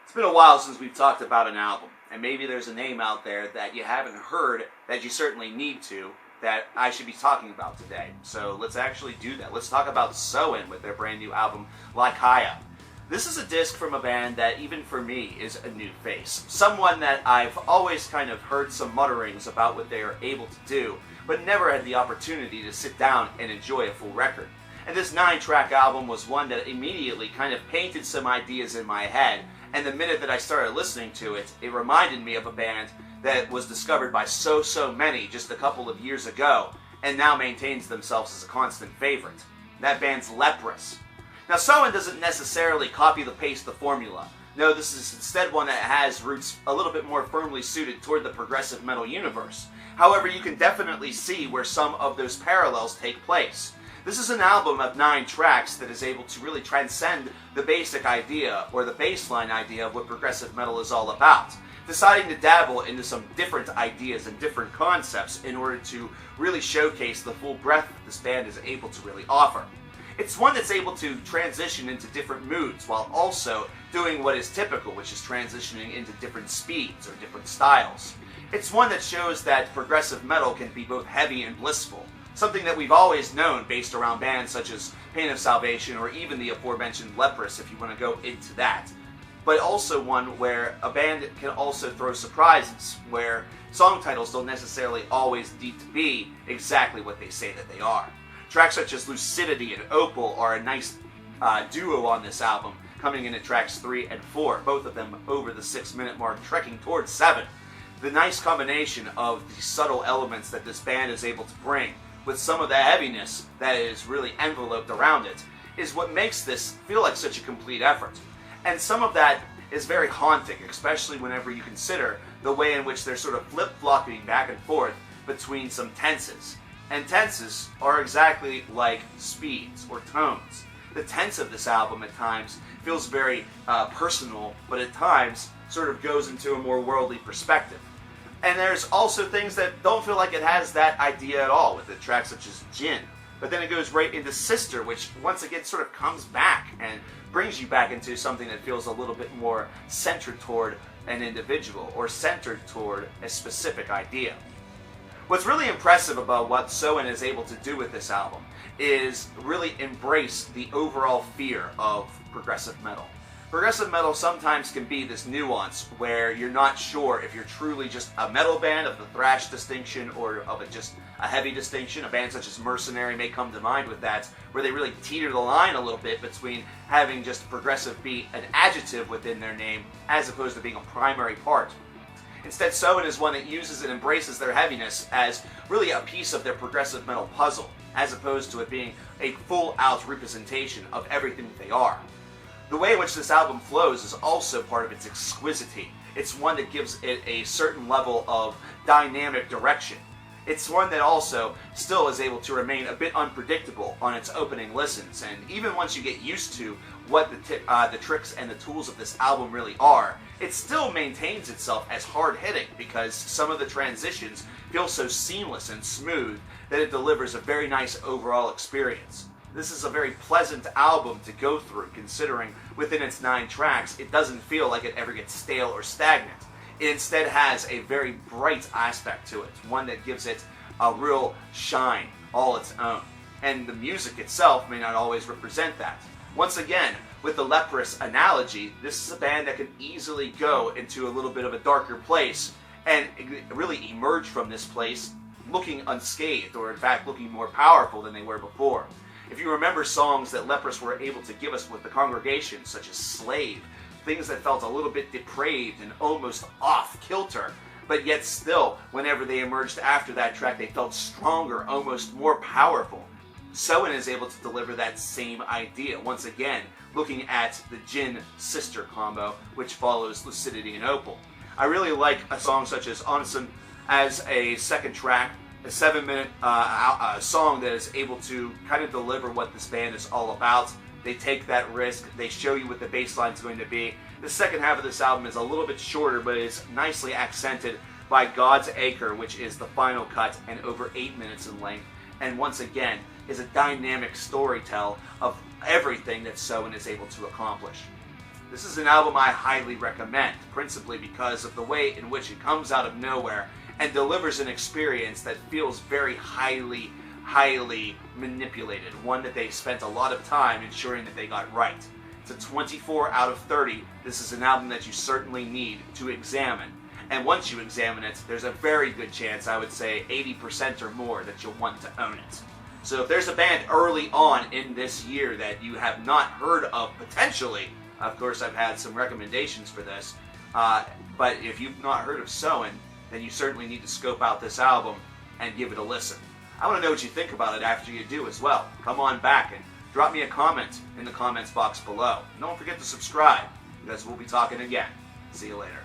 It's been a while since we've talked about an album, and maybe there's a name out there that you haven't heard that you certainly need to, that I should be talking about today. So let's actually do that. Let's talk about Soen with their brand new album, Lykaia. This is a disc from a band that, even for me, is a new face. Someone that I've always kind of heard some mutterings about what they are able to do, but never had the opportunity to sit down and enjoy a full record. And this 9-track album was one that immediately kind of painted some ideas in my head, and the minute that I started listening to it, it reminded me of a band that was discovered by so many just a couple of years ago, and now maintains themselves as a constant favorite. That band's Leprous. Now, Soen doesn't necessarily copy-paste the formula. No, this is instead one that has roots a little bit more firmly suited toward the progressive metal universe. However, you can definitely see where some of those parallels take place. This is an album of 9 tracks that is able to really transcend the basic idea, or the baseline idea of what progressive metal is all about, deciding to dabble into some different ideas and different concepts in order to really showcase the full breadth that this band is able to really offer. It's one that's able to transition into different moods while also doing what is typical, which is transitioning into different speeds or different styles. It's one that shows that progressive metal can be both heavy and blissful, something that we've always known based around bands such as Pain of Salvation or even the aforementioned Leprous, if you want to go into that. But also one where a band can also throw surprises, where song titles don't necessarily always need to be exactly what they say that they are. Tracks such as Lucidity and Opal are a nice duo on this album, coming in at tracks 3 and 4, both of them over the 6-minute mark, trekking towards 7. The nice combination of the subtle elements that this band is able to bring, with some of the heaviness that is really enveloped around it, is what makes this feel like such a complete effort. And some of that is very haunting, especially whenever you consider the way in which they're sort of flip-flopping back and forth between some tenses. And tenses are exactly like speeds or tones. The tense of this album at times feels very personal, but at times sort of goes into a more worldly perspective. And there's also things that don't feel like it has that idea at all, with the tracks such as Jinn. But then it goes right into Sister, which once again sort of comes back and brings you back into something that feels a little bit more centered toward an individual or centered toward a specific idea. What's really impressive about what Soen is able to do with this album is really embrace the overall fear of progressive metal. Progressive metal sometimes can be this nuance where you're not sure if you're truly just a metal band of the thrash distinction or of just a heavy distinction. A band such as Mercenary may come to mind with that, where they really teeter the line a little bit between having just progressive be an adjective within their name as opposed to being a primary part. Instead, Soen is one that uses and embraces their heaviness as really a piece of their progressive metal puzzle, as opposed to it being a full-out representation of everything that they are. The way in which this album flows is also part of its exquisity. It's one that gives it a certain level of dynamic direction. It's one that also still is able to remain a bit unpredictable on its opening listens, and even once you get used to what the tricks and the tools of this album really are, it still maintains itself as hard-hitting because some of the transitions feel so seamless and smooth that it delivers a very nice overall experience. This is a very pleasant album to go through, considering within its 9 tracks, it doesn't feel like it ever gets stale or stagnant. It instead has a very bright aspect to it, one that gives it a real shine all its own. And the music itself may not always represent that. Once again, with the Leprous analogy, this is a band that can easily go into a little bit of a darker place and really emerge from this place looking unscathed, or in fact looking more powerful than they were before. If you remember songs that Leprous were able to give us with the congregation, such as Slave, things that felt a little bit depraved and almost off-kilter, but yet still, whenever they emerged after that track, they felt stronger, almost more powerful. Soen is able to deliver that same idea, once again, looking at the Jinn-Sister combo, which follows Lucidity and Opal. I really like a song such as Onsen as a second track, a 7-minute song that is able to kind of deliver what this band is all about. They take that risk, they show you what the bass line is going to be. The second half of this album is a little bit shorter, but is nicely accented by God's Acre, which is the final cut and over 8 minutes in length. And once again, is a dynamic storytell of everything that Soen is able to accomplish. This is an album I highly recommend, principally because of the way in which it comes out of nowhere and delivers an experience that feels very highly manipulated, one that they spent a lot of time ensuring that they got right. It's a 24 out of 30. This is an album that you certainly need to examine. And once you examine it, there's a very good chance, I would say 80% or more, that you'll want to own it. So if there's a band early on in this year that you have not heard of potentially, of course I've had some recommendations for this, but if you've not heard of Soen, then you certainly need to scope out this album and give it a listen. I want to know what you think about it after you do as well. Come on back and drop me a comment in the comments box below. Don't forget to subscribe, because we'll be talking again. See you later.